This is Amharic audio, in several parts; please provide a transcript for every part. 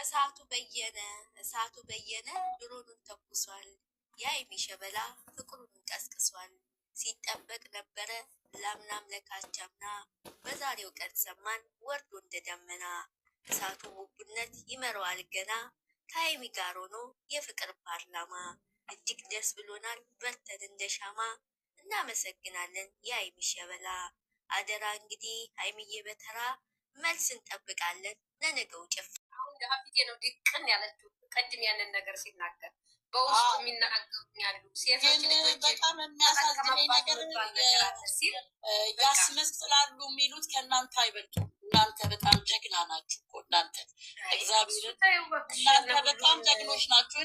እሳቱ በየነ ድሮኑን ተኩሷል። የሀይሚ ሸበላ ፍቅሩን ቀስቅሷል። ሲጠበቅ ነበረ ላምናም ለካቻምና በዛሬው ቀን ሰማን ወርዶ እንደደመና። እሳቱ ቡቡነት ይመረዋል ገና ከሀይሚ ጋር ሆኖ የፍቅር ፓርላማ። እጅግ ደስ ብሎናል በርተን እንደሻማ። እናመሰግናለን የሀይሚ ሸበላ። አደራ እንግዲህ ሀይሚዬ በተራ መልስ እንጠብቃለን ለነገው ጭፍ። አሁን ፊቴ ነው ድቅን ያለችው ቅድም ያንን ነገር ሲናገር በውስጡ የሚናገሩ ያሉ ሴቶች ልጆች በጣም የሚያሳዝነኝ ነገር ያስመስላሉ የሚሉት ከእናንተ አይበልጡም። እናንተ በጣም ጀግና ናችሁ እኮ እናንተ እግዚአብሔር እናንተ በጣም ጀግኖች ናችሁ።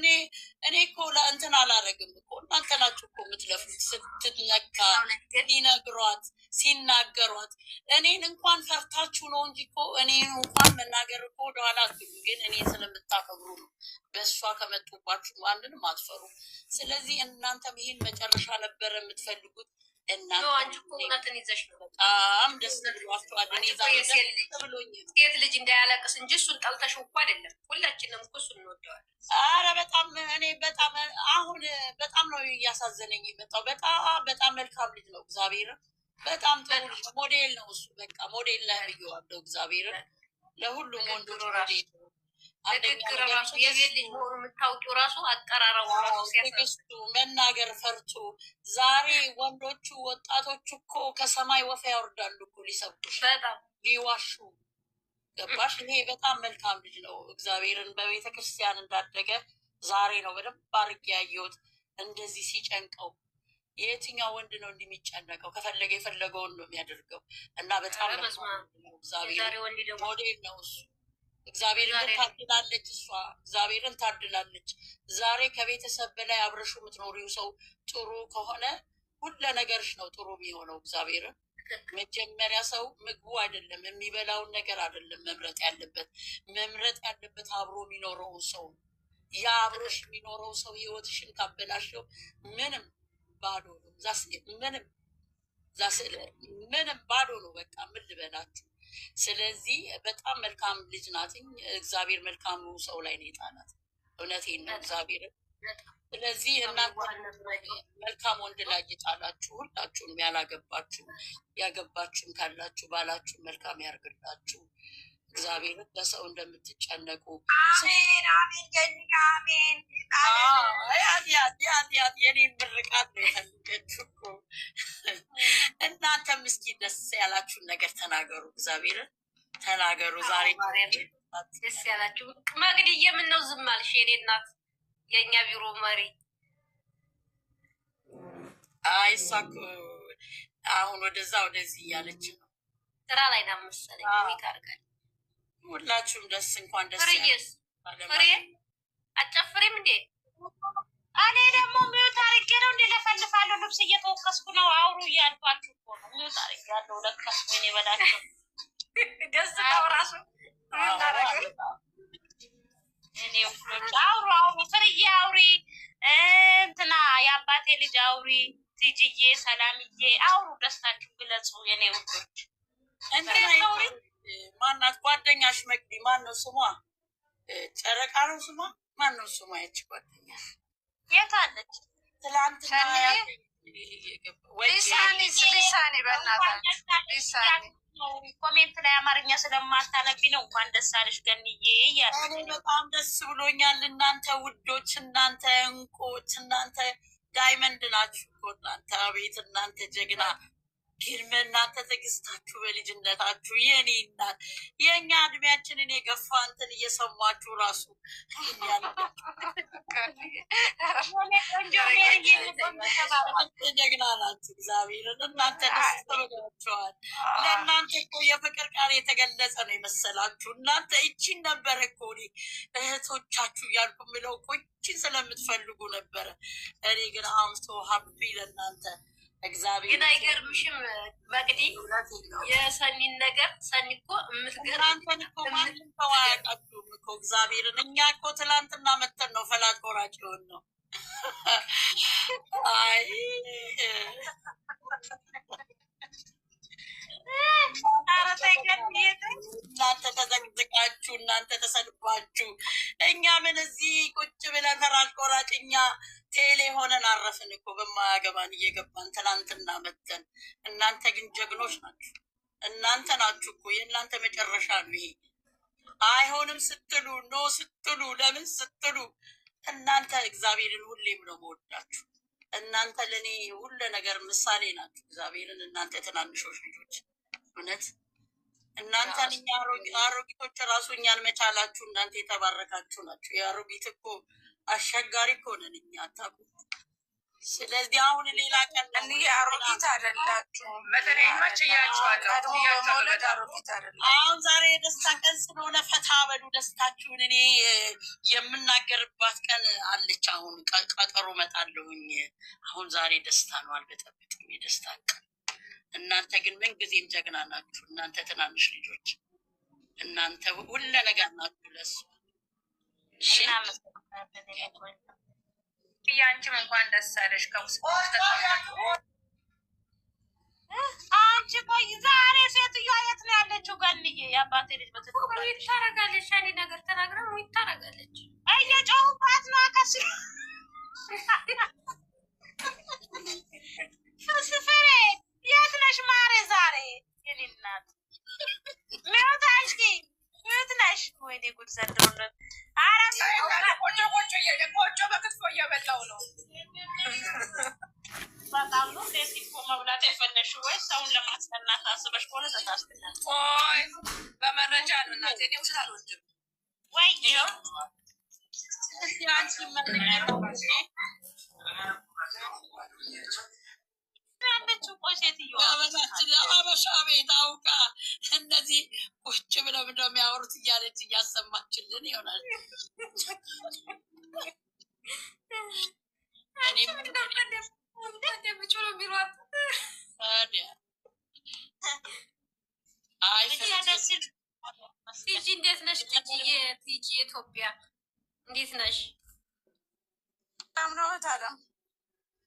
እኔ እኮ ለእንትን አላረግም እኮ እናንተ ናችሁ እኮ የምትለፉት። ስትነካ ሲነግሯት ሲናገሯት እኔን እንኳን ፈርታችሁ ነው እንጂ እኮ እኔን እንኳን መናገር እኮ ወደኋላ አትሉ። ግን እኔ ስለምታከብሩ ነው። በእሷ ከመጡባችሁ ማንንም አትፈሩ። ስለዚህ እናንተም ይሄን መጨረሻ ነበረ የምትፈልጉት። እናንተን ይዘሽ ነው በጣም ደስ ብሏቸዋል። ሴት ልጅ እንዳያለቅስ እንጂ እሱን ጠልተሽ እኮ አይደለም። ሁላችንም እኮ እሱን እንወደዋለን። አረ በጣም እኔ በጣም አሁን በጣም ነው እያሳዘነኝ የመጣው። በጣም መልካም ልጅ ነው። እግዚአብሔርን በጣም ጥሩ ልጅ ሞዴል ነው እሱ። በቃ ሞዴል ላይ ብየዋለሁ። እግዚአብሔርን ለሁሉም ወንዶች ሞዴል ነው። ንግግር ራሱ የቤት ልጅ መሆኑ የምታውቂው ራሱ አቀራረቡ ራሱ ሲያስቱ መናገር ፈርቶ ዛሬ ወንዶቹ ወጣቶቹ እኮ ከሰማይ ወፍ ያወርዳሉ እኮ ሊሰብኩሽ በጣም ሊዋሹ ገባሽ? ይሄ በጣም መልካም ልጅ ነው። እግዚአብሔርን በቤተ ክርስቲያን እንዳደገ ዛሬ ነው በደንብ አድርጌ ያየሁት። እንደዚህ ሲጨንቀው የትኛው ወንድ ነው እንደሚጨነቀው? ከፈለገ የፈለገውን ነው የሚያደርገው እና በጣም እግዚአብሔር ሞዴል ነው እሱ። እግዚአብሔርን ታድላለች እሷ። እግዚአብሔርን ታድላለች። ዛሬ ከቤተሰብ በላይ አብረሹ የምትኖሪው ሰው ጥሩ ከሆነ ሁለ ነገርሽ ነው ጥሩ የሚሆነው። እግዚአብሔርን መጀመሪያ ሰው ምግቡ አይደለም የሚበላውን ነገር አይደለም መምረጥ ያለበት አብሮ የሚኖረውን ሰው። ያ አብሮሽ የሚኖረው ሰው ህይወትሽን ካበላሸው ምንም ባዶ ነው። ምንም ባዶ ነው። በቃ ምን ልበላችሁ። ስለዚህ በጣም መልካም ልጅ ናትኝ። እግዚአብሔር መልካሙ ሰው ላይ ነው የጣላት። እውነቴን ነው እግዚአብሔርን። ስለዚህ እናንተ መልካም ወንድ ላይ ይጣላችሁ። ሁላችሁም ያላገባችሁ ያገባችሁም ካላችሁ ባላችሁ መልካም ያርግላችሁ። እግዚአብሔርን ለሰው እንደምትጨነቁ አሜን አሜን አሜን። የኔ ምርቃት ነው የፈልገችው እኮ። እናንተም እስኪ ደስ ያላችሁን ነገር ተናገሩ። እግዚአብሔርን ተናገሩ። ዛሬ ደስ ያላችሁ መግድዬ ምን ነው ዝም አልሽ? የኔ እናት የእኛ ቢሮ መሪ አይሳኩ አሁን ወደዛ ወደዚህ እያለች ነው። ስራ ላይ ነው መሰለኝ። ይታርጋል። ሁላችሁም ደስ እንኳን ደስ ፍሬስ ፍሬ አጨፍሪም እንዴ? እኔ ደግሞ ሚውት አድርጌ ነው እንዴ ለፈልፋለሁ። ልብስ እየተወቀስኩ ነው። አውሩ እያልኳችሁ እኮ ነው። ሚውት አድርጌ ያለው ለካስ ወይኔ በላቸው ደስታው ራሱ እኔ ሁሉ አውሩ ፍርዬ አውሪ፣ እንትና የአባቴ ልጅ አውሪ፣ ትጅዬ ሰላምዬ አውሩ፣ ደስታችሁ ግለጹ የኔ ውዶች። ማናት ጓደኛሽ? መቅዲ ማን ነው ስሟ? ጨረቃ ነው ስሟ? ማን ነው ስሟ? ያቺ ጓደኛሽ የት አለች? ትላንትና ሊሳኔ በእናታችሁ ኮሜንት ላይ አማርኛ ስለማታነቢ ነው። እንኳን ደስ አለሽ ገንዬ እያለ በጣም ደስ ብሎኛል። እናንተ ውዶች፣ እናንተ እንቁዎች፣ እናንተ ዳይመንድ ናችሁ እኮ እናንተ። አቤት እናንተ ጀግና ግን እናንተ ትዕግስታችሁ በልጅነታችሁ የኔ እናት የእኛ እድሜያችንን የገፋ እንትን እየሰማችሁ ራሱ ጀግና ናችሁ። እግዚአብሔርን እናንተ ደስ ተብላችኋል። ለእናንተ እኮ የፍቅር ቃል የተገለጸ ነው የመሰላችሁ። እናንተ ይቺን ነበረ እኮ እኔ እህቶቻችሁ እያልኩ የምለው እኮ ይቺን ስለምትፈልጉ ነበረ። እኔ ግን አምሶ ሀቢ ለእናንተ እግዚአብሔር ግን አይገርምሽም መቅዲ? የሰኒን ነገር ሰኒ እኮ የምትገርም ማንም ሰው አያውቃችሁም እኮ እግዚአብሔርን። እኛ እኮ ትላንትና መተን ነው ፈላጭ ቆራጭ የሆን ነው። አይ እናንተ ተዘቅዝቃችሁ እናንተ ተሰድባችሁ እኛ ምን እዚህ ቁጭ ብለን ፈራጅ ቆራጭ እኛ ቴሌ ሆነን አረፍን እኮ በማያገባን እየገባን ትናንትና መተን። እናንተ ግን ጀግኖች ናችሁ። እናንተ ናችሁ እኮ የእናንተ መጨረሻ ነው ይሄ። አይሆንም ስትሉ ኖ ስትሉ ለምን ስትሉ እናንተ እግዚአብሔርን ሁሌም ነው መወዳችሁ። እናንተ ለእኔ ሁሉ ነገር ምሳሌ ናችሁ እግዚአብሔርን። እናንተ ትናንሾች ልጆች እውነት እናንተን እኛ አሮጊቶች ራሱ እኛን መቻላችሁ እናንተ የተባረካችሁ ናችሁ። የአሮጊት እኮ አስቸጋሪ እኮ ነን እኛ አታውቁ። ስለዚህ አሁን ሌላ ቀን አሮጊት አይደላችሁም። አሁን ዛሬ የደስታ ቀን ስለሆነ ፈታ በሉ ደስታችሁን። እኔ የምናገርባት ቀን አለች። አሁን ቀጠሮ እመጣለሁኝ። አሁን ዛሬ ደስታ ነው፣ አልበጠብጥም የደስታ ቀን። እናንተ ግን ምን ጊዜም ጀግና ናችሁ። እናንተ ትናንሽ ልጆች እናንተ ሁለ ነገር ናችሁ ለሱ። አንቺም እንኳን ደስ አለሽ። አንቺ ቆይ ዛሬ ሴትዮዋ የት ነው ያለችው? ገንዬ የአባቴ ልጅ ታረጋለች። ያኔ ነገር ተናግራ ታረጋለች። እየጮሁባት ነው። ከስ ፍሬ የት ነሽ ማሬ? ዛሬ የኔ እናት ሚወት አንቺ ሚወት ነሽ? ወይኔ ጉድ ዘንድሮ ነው። ቆጮ በክትፎ እየበላው ነው። በጣም ነው ሴት መብላት የፈለግሽው ወይ ሰውን ለማስቀናት አስበሽ ከሆነ ተሳስተሻል። ቆይ በመረጃ ነው እናቴ። እኔ ውሸት አልወድም። ወይ አንቺ ያለችው ቆይ ሴትዮዋ አበሻ ቤት አውቃ እነዚህ ቁጭ ብለው ምንድነው የሚያወሩት እያለች እያሰማችልን ይሆናል። ቲጂ እንዴት ነሽ? ቲጂ ኢትዮጵያ እንዴት ነሽ? አምሮታለም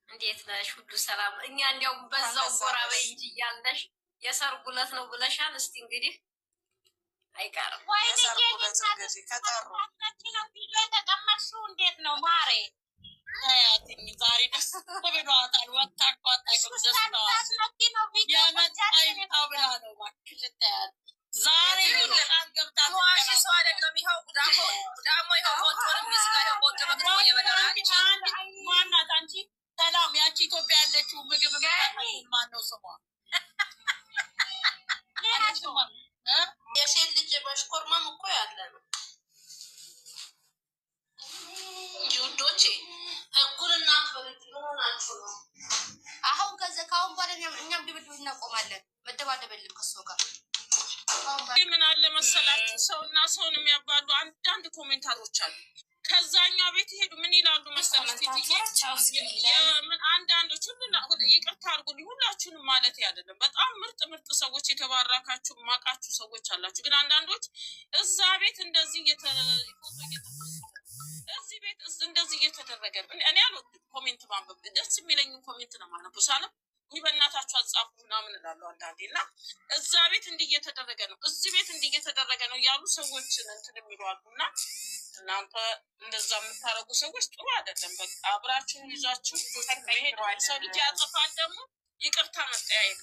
እንዴት ነሽ? ሁሉ ሰላም? እኛ እንዲያውም በዛው ጎራ በይ እንጂ እያልነሽ የሰርጉ ዕለት ነው ብለሻል። እስቲ እንግዲህ አይቀርም የተቀመጥሽው እንዴት ነው ማሬ? ዛሬ ደስ ብሏታል። ወጣ የመጣው ብላ ነው እባክሽ ታያል። ዛሬ ገብታ ሰው አይደለም። ይኸው ዳሞ ይኸው ቆጮንም ይስጋ ይኸው ቆጮ በክትፎ እየበላ ማናት አንቺ? ሰላም ያቺ ኢትዮጵያ ያለችው ምግብ ማነው ስሟ? የሴት ልጅ መሽኮርመም እኮ ያለ ነው። ውዶቼ ህጉንና ሆናችሁ ነው። አሁን ከአሁን በኋላ እኛም ድብድብ እናቆማለን። መደባደብ የለም ከሱ ጋር። ምን አለ መሰላችሁ ሰውና ሰውን የሚያባሉ አንዳንድ ኮሜንታሮች አሉ። ከዛኛው ቤት ሄዱ ምን ይላሉ መሰላችሁ? አንዳንዶች ይቅርታ አድርጉልኝ፣ ሁላችሁንም ማለት አይደለም። በጣም ምርጥ ምርጥ ሰዎች የተባረካችሁ ማቃችሁ ሰዎች አላችሁ። ግን አንዳንዶች እዛ ቤት እንደዚህ እዚህ ቤት እንደዚህ እየተደረገ እኔ አልወድም ኮሜንት ማንበብ። ደስ የሚለኝን ኮሜንት ነው ማነው ሳለም ይህ በእናታችሁ አጻፉ ምናምን እላለሁ አንዳንዴ። እና እዛ ቤት እንዲህ እየተደረገ ነው፣ እዚህ ቤት እንዲህ እየተደረገ ነው እያሉ ሰዎችን እንትን የሚሏሉ። እና እናንተ እንደዛ የምታደርጉ ሰዎች ጥሩ አይደለም። በቃ አብራችሁን ይዛችሁ መሄድ። ሰው ልጅ ያጠፋል ደግሞ ይቅርታ መጠያየቅ።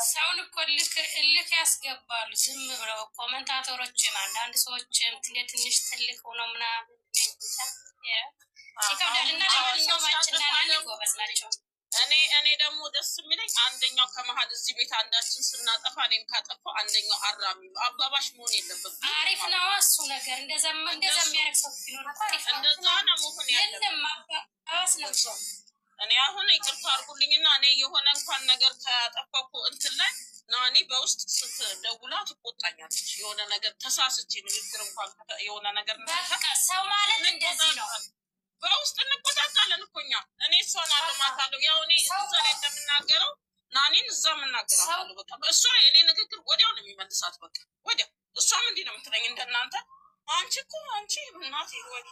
ሰውን እኮ እልክ ያስገባሉ ዝም ብለው ኮመንታተሮችም አንዳንድ ሰዎችም ትንሽ ትልቅ ሆነው ምናምን ይከብዳልና ለማንኛውማችንና ጎበዝ ናቸው። እኔ ደግሞ ደስ የሚለኝ አንደኛው ከመሀል እዚህ ቤት አንዳችን ስናጠፋ እኔም ካጠፋው አንደኛው አራሚ አባባሽ መሆን የለበትም። አሪፍ ነው እሱ ነገር። እንደዛ የሚያደርግ ሰው ቢኖር አሪፍ ነው። እንደዛ ነው መሆን ያለበት። እኔ አሁን ይቅርታ አድርጉልኝና እኔ የሆነ እንኳን ነገር ከጠፋኩ እንትን ላይ ናኒ በውስጥ ስትደውላ ትቆጣኛለች። የሆነ ነገር ተሳስቼ ንግግር እንኳን የሆነ ነገር በቃ ሰው ማለት እንደዚህ ነው። በውስጥ እንቆጣጣለን እኮ እኛ። እኔ እሷን አለማታለሁ። ያው እኔ እዛ ላይ እንደምናገረው ናኒን እዛ የምናገራታለሁ። በቃ እሷ የእኔ ንግግር ወዲያው ነው የሚመልሳት። በቃ ወዲያው እሷም እንዲህ ነው የምትለኝ እንደናንተ። አንቺ እኮ አንቺ እናቴ ወይ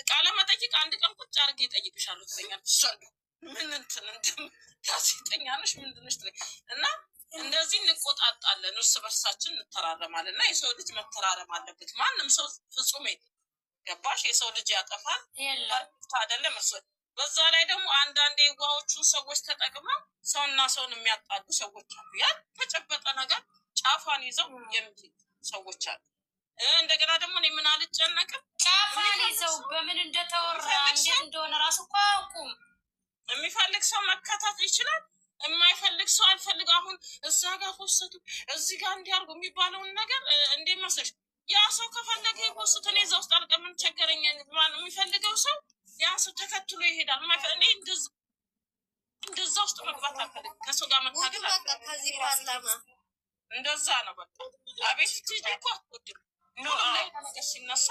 ቃለ መጠይቅ አንድ ቀን ቁጭ አድርጌ እጠይቅሻለሁ ትለኛለች። እሷ ምን እንትን ጋዜጠኛ ነሽ ምንድን ነሽ ትለኝ እና እንደዚህ እንቆጣጣለን፣ እርስ በርሳችን እንተራረማለን። እና የሰው ልጅ መተራረም አለበት። ማንም ሰው ፍጹም የለም። ገባሽ? የሰው ልጅ ያጠፋል አይደለም እርስ በዛ ላይ ደግሞ አንዳንድ የዋሆቹን ሰዎች ተጠቅመው ሰውና ሰውን የሚያጣሉ ሰዎች አሉ። ያልተጨበጠ ነገር ጫፏን ይዘው የሚሄዱ ሰዎች አሉ። እንደገና ደግሞ እኔ ምን አልጨነቅም። ጫፏን ይዘው በምን እንደተወራ እንዴት እንደሆነ ራሱ እኮ አያውቁም። የሚፈልግ ሰው መከታት ይችላል። የማይፈልግ ሰው አልፈልግ። አሁን እዛ ጋር ፎሰቱ እዚህ ጋር እንዲያርጉ የሚባለውን ነገር እንዴት መሰለሽ፣ ያ ሰው ከፈለገ የፖስት እኔ እዛ ውስጥ አልቀምን ቸገረኝ። የሚፈልገው ሰው ያ ሰው ተከትሎ ይሄዳል። እኔ እንደዛ ውስጥ መግባት አልፈልግም። ከሰው ጋር መታገል አልፈልግም። እንደዛ ነው በቃ። አቤት ቲጂ እኮ አትወድም ነገር ሲነሳ።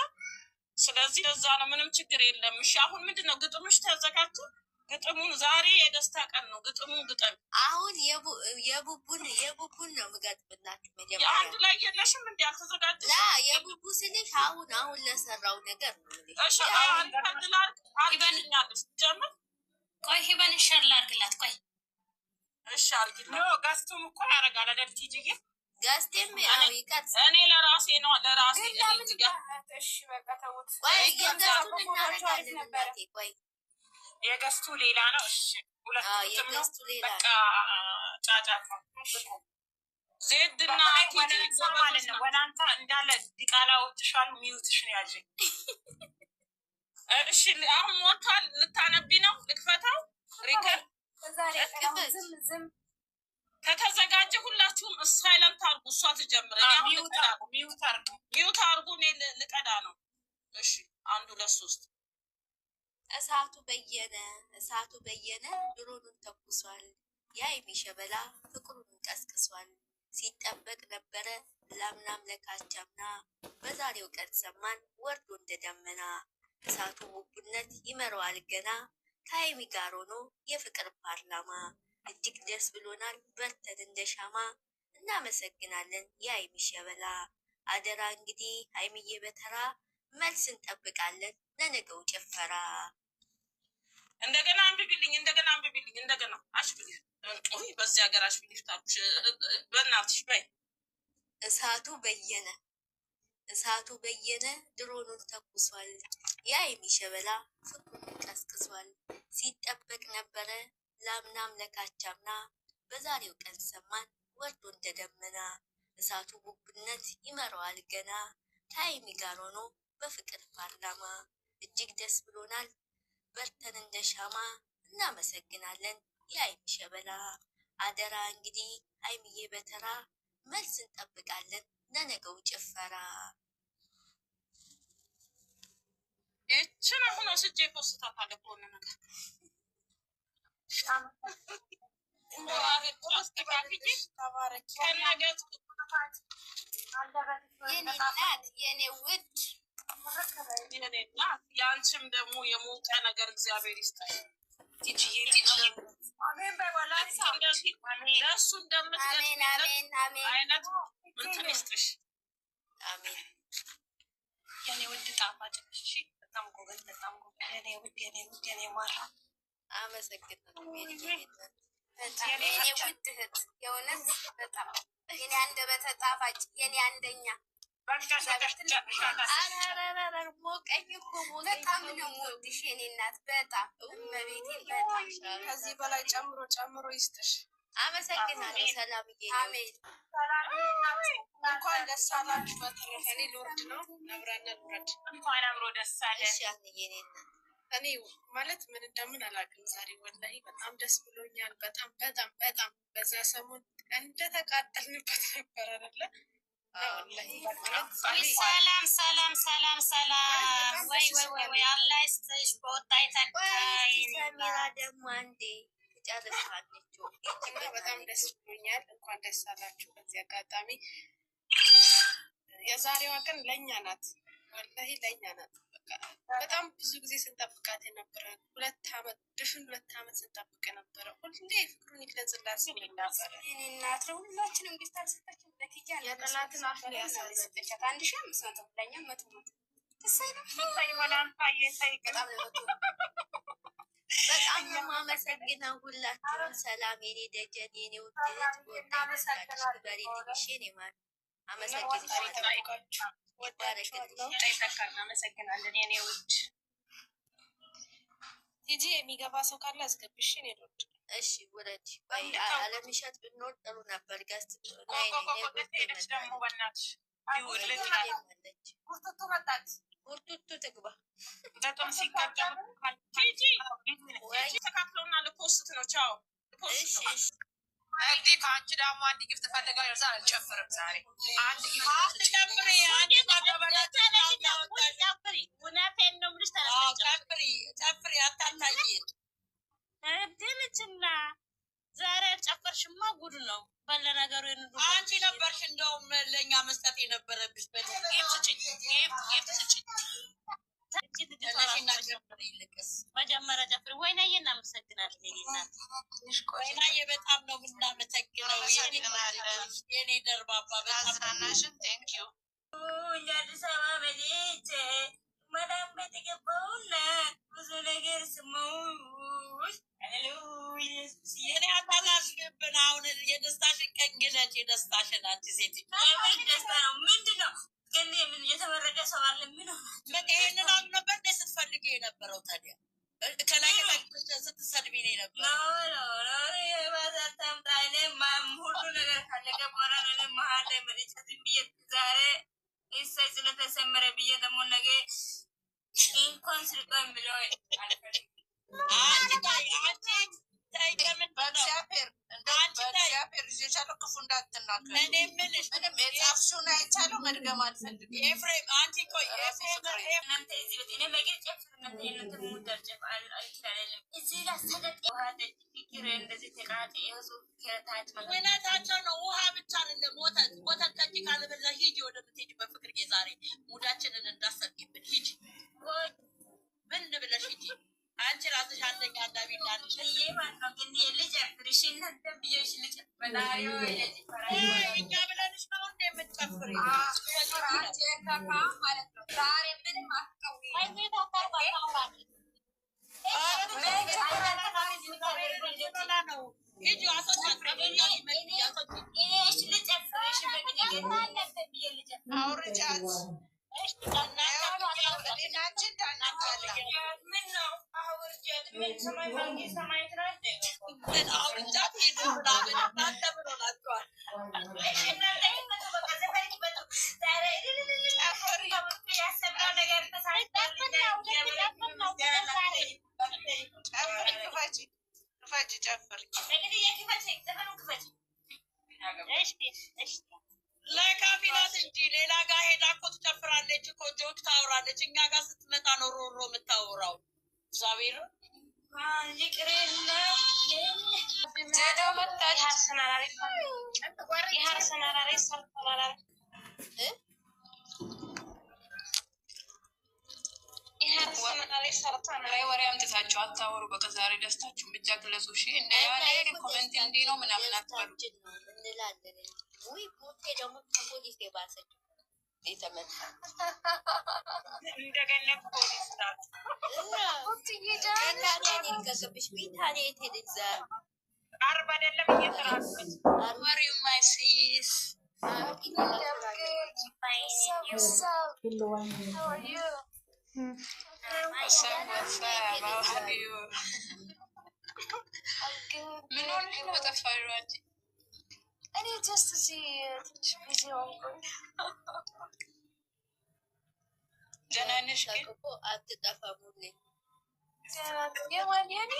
ስለዚህ ለዛ ነው ምንም ችግር የለም። እሺ አሁን ምንድን ነው ግጥምሽ ተዘጋጁ። ግጥሙን ዛሬ የደስታ ቀን ነው። ግጥሙን ግጠም። አሁን የቡቡን ነው የምገጥምላችሁ። መጀመሪያ አንድ ላይ የለሽም እንዲ አልተዘጋጀሽ? ላ የቡቡ ስልሽ አሁን ለሰራው ነገር ነው። እሺ አልፈልኛለሽ ጀምር። ቆይ ሂበን ሸር ላርግላት። ቆይ እሺ አርጊላት። ጋስቱም እኮ ያደርጋል አይደል ቲጂዬ? ጋስቴም ይቀጥ እኔ ለራሴ ነው ለራሴ እሺ በቃ ተውት። ቆይ የገስቱን እናደርጋለን እናቴ። ቆይ የገስቱ ሌላ ነው። እሺ የገስቱ ሌላ በቃ ጫጫታ ዜድና ቲጂ ማለት ነው። ወላንታ እንዳለ ዲቃላዎችሻል። ሚውትሽን ያዥ። እሺ አሁን ሞታል። ልታነቢ ነው? ልክፈታው ሪከርድ ዝም ከተዘጋጀ ሁላችሁም ሳይለንት አርጉ። እሷ ትጀምር። ሚውት አርጉ። እኔ ልቀዳ ነው። እሺ 1 2 3 እሳቱ በየነ ድሮኑን ተኩሷል። ያ የሚሸበላ ፍቅሩን ቀስቅሷል። ሲጠበቅ ነበረ ላምናም ለካቻምና በዛሬው ቀን ሰማን ወርዶ እንደደመና። እሳቱ ቡቡነት ይመረዋል ገና ከሀይሚ ጋር ሆኖ የፍቅር ፓርላማ። እጅግ ደስ ብሎናል በርተን እንደ ሻማ። እናመሰግናለን የሀይሚ ሸበላ። አደራ እንግዲህ ሀይሚዬ በተራ መልስ እንጠብቃለን ለነገው ጭፈራ። እንደገና አንብቢልኝ። እንደገና አሽብሊ ጦይ በዚህ ሀገር አሽብሊ ታች በእናትሽ በይ። እሳቱ በየነ ድሮኑን ተኩሷል። ያ የሚሸበላ ፍቅሩን ቀስቅሷል። ሲጠበቅ ነበረ ላምናም ለካቻምና በዛሬው ቀን ሰማን ወርዶ እንደደመና። እሳቱ ቡቡነት ይመረዋል ገና ከሀይሚ ጋር ሆኖ በፍቅር ፓርላማ። እጅግ ደስ ብሎናል በርተን እንደ ሻማ። እናመሰግናለን የሀይሚ ሸበላ። አደራ እንግዲህ ሀይሚዬ በተራ መልስ እንጠብቃለን ለነገው ጭፈራ። ይችን አሁን ወስጄ ፖስታታለሁ ከሆነ ነገር የኔ ውድ የአንቺም ደግሞ የሞቀ ነገር እግዚአብሔር ይስጥሽ። ለእሱ እንደምትገኝ አይነት እንትን ይስጥሽ። አሜን። የኔ ውድ ጣፋጭ ነሽ። በጣም ጎበዝ፣ በጣም ጎበዝ። የኔ ውድ የኔ ማር አመሰግናለሁ። የኔ ውድ እህት የእውነት በጣም የኔ አንደበተ ጣፋጭ የኔ አንደኛ ሞቀኝ እኮ በጣም ነው የምወድሽ የኔ እናት። በጣም እመቤቴ በጣም ከዚህ በላይ ጨምሮ ይስጥሽ። አመሰግናለሁ ሰላምዬ። አሜን። እንኳን ደስ አላችሁ። በተረፈ እኔ ልወርድ ነው። አብረን እንውረድ። እንኳን አብሮ ደስ አለ። እሺ አንዬ እኔ እናት እኔ ማለት ምን እንደምን አላውቅም። ዛሬ ወላሂ በጣም ደስ ብሎኛል። በጣም በዛ ሰሞን እንደተቃጠልንበት ነበር አይደለ? ሰላም ወይ አላህ ይስጥሽ። በወጣ ይተካይ ሰሚራ ደግሞ አንዴ ትጨርሳለች። በጣም ደስ ብሎኛል። እንኳን ደስ አላችሁ። በዚህ አጋጣሚ የዛሬዋ ቀን ለእኛ ናት፣ ወላሂ ለእኛ ናት። በጣም ብዙ ጊዜ ስንጠብቃት የነበረ ድፍን 2 ዓመት ስንጠብቅ የነበረ ሁሌ ፍቅሩን ይግለጽላት ሲል ነበረ። የኔ እናት ለሁላችንም ጊፍት አልሰጠችም። ለቲጂ የጠላትን አፍ ያሳለሰጠቻት 1500 ለኛ 100 ትሳይ ነው። በጣም ነው በጣም በጣም ነው የማመሰግነው ሁላችሁም። ሰላም የኔ ደጀን የኔ ውድት ወዳጅ እኔ ማለት አመሰግናለሁ። እናመሰግናለን የኔ ውድ ቲጂ የሚገባ ሰው ካለ አስገብሽ። እኔ ልወድ እሺ ውረድ። አለምሸት ብንኖር ጥሩ ነበር። ገስት ደግሞ በእናትሽ ጉርቱቱ መጣች። ጉርቱቱ ትግባ። በጣም ሲጋጠም ቲጂ ተካክለውና ልፖስት ነው። ቻው እንግዲህ ከአንቺ ደግሞ አንድ ጊፍት ፈልጋለሁ። እዛ አልጨፍርም ዛሬ። አንድ ጊፍት ጨፍሪ። እውነቴን ነው የምልሽ። ጨፍሪ አታታይን ድምፅና ዛሬ አልጨፈርሽማ ጉድ ነው። ባለ ነገሩ አንቺ ነበርሽ እንደውም ለእኛ መስጠት የነበረብሽ። መጀመሪያ ጨፍሪ። ወይናዬ እናመሰግናለን። ወይናዬ በጣም ነው የምናመሰግነው። የኔ ደርባባ በጣም ቴንኪዩ። አዲስ አበባ መሌቼ መዳም ቤት ገባሁና ብዙ ነገር ስሙሽ እኔ አታላሽብን። አሁን የደስታሽን ቀን ግለጭ። የደስታሽን አንቺ ሴት ደስታ ነው። ምንድን ነው ግን የተመረቀ ሰው አለ? ምን ይሄንን አሉ ነበር እንደ ስትፈልጊ የነበረው ታዲያ ከላይ ስትሰድቢ ነው የነበረው። ሁሉ ነገር ካለቀ በኋላ ነው መሀል ላይ መሬት ዝም ብዬ ዛሬ እሰይ ስለተሰመረ ብዬ ደግሞ ነገ እንኳን ስልጣ የሚለው በእግዚአብሔር ልጆቻለሁ ክፉ እንዳትናገር። እኔ የምልሽ ምንም የጻፍሽውን አይቻለሁ መድገም አልፈልግም። ኤፍሬም አንቺ ቆይ እናንተ እዚህ ቤት እኔ መግለጫ እናንተ የእናንተ ሙዳር ጨፍ አይቻልም። እዚህ ጋር ሰገጥ ፍቅር እንደዚህ ተቃጤ የሱ ከታች እውነታቸው ነው። ውሃ ብቻ አይደለም ወተት ጠጪ ካለበዛ ሂጂ ወደምትሄጂበት ፍቅርዬ። ዛሬ ሙዳችንን እንዳሰርጊብን ሂጂ። ምን ብለሽ ሂጂ። አንቺ ራስሽ አንደኛ እንዳቢላልሽ ነው ግን ልጅ ፍርሽ እናንተ ብዬሽ ልጅ በላዩ እኛ ብለንሽ ነው እንደ የምትጨፍሪ ማለት ነው። ዛሬ ምንም አትቀውሪ ነው። ሂጂ አሶቻት አውርጃት ለካፊናት እንጂ ሌላ ጋር ሄዳ እኮ ትጨፍራለች እኮ ጆክ ታወራለች። እኛ ጋር ስትመጣ ነው ሮሮ የምታወራው። እግዚአብሔር ወሬ አምጥታችሁ አታወሩ። በቃ ዛሬ ደስታችሁን ብቻ ግለጹ። እሺ እንደ ኮመንት እንዲህ ነው ምናምን አትበሉ እንላለን። ወይ ሞቴ ደግሞ ከፖሊስ የባሰች የተመታ እንደገና ፖሊስ ናት። ገገብሽ ቢታኔ ቴሌዛ አርብ አይደለም እየተራኩት ወሬው ማይሲስ ምን ሆነ ነው ጠፋሽ አንቺ? እኔ ጀስት እዚህ ትንሽ ቢዚ ሆንኩኝ። ደህና ነሽ ግን? አትጠፋም ሁሌ የማንያኔ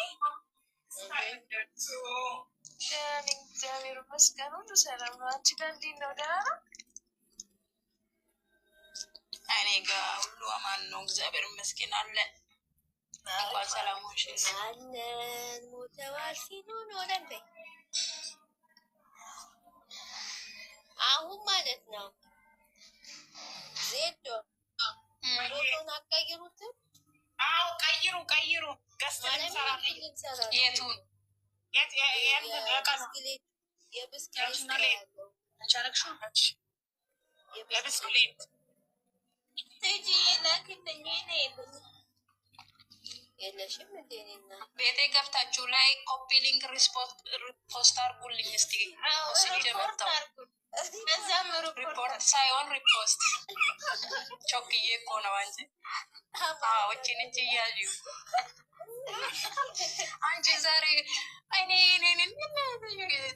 እግዚአብሔር ይመስገን ሁሉ ሰላም ነው። አንቺ ጋር እንዴት ነው? ደህና ነው? እኔ ጋር ሁሉ አማን ነው፣ እግዚአብሔር ይመስገን አለ። እንኳን ሰላም ሆንሽ። አለን ሞተዋል ሲሉ ኖረን በይ አሁን ማለት ነው። ዜዶ ፎቶን አትቀይሩትም? አዎ ቀይሩ ገዝተን የቱን የብስክሌት የለሽም እንዴ? እኔና ቤቴ ገብታችሁ ላይ ኮፒ ሊንክ ሪፖስት አርጉልኝ እስቲ። ስጀመርተው ሪፖርት ሳይሆን ሪፖስት ቾክዬ እኮ ነው አንቺ። እችን እጅ እያዩ አንቺ ዛሬ እኔ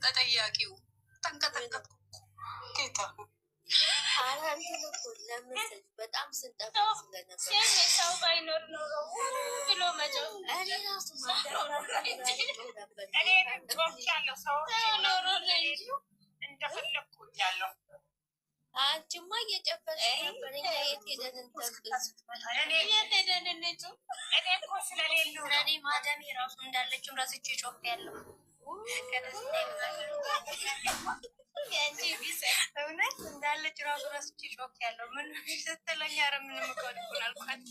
ተጠያቂው ተንቀጠቀጥኩ ጌታ በጣም ስንጠብቅ ስለነበር ሰው ባይኖር ኖሮ ብሎ መጨው አንቺማ እየጨፈርሽ ነበር። እኛ የት ሄደን እንጠብቅ? እኔ እኮ ስለሌሉ እኔ ማደሜ ራሱ እንዳለችም ረስቼ ጮፍ ያለው እውነት እንዳለች ራሱ ረስቼ ጮፍ ያለው ምን ስትለኝ ኧረ ምንም እኮ አልኳት።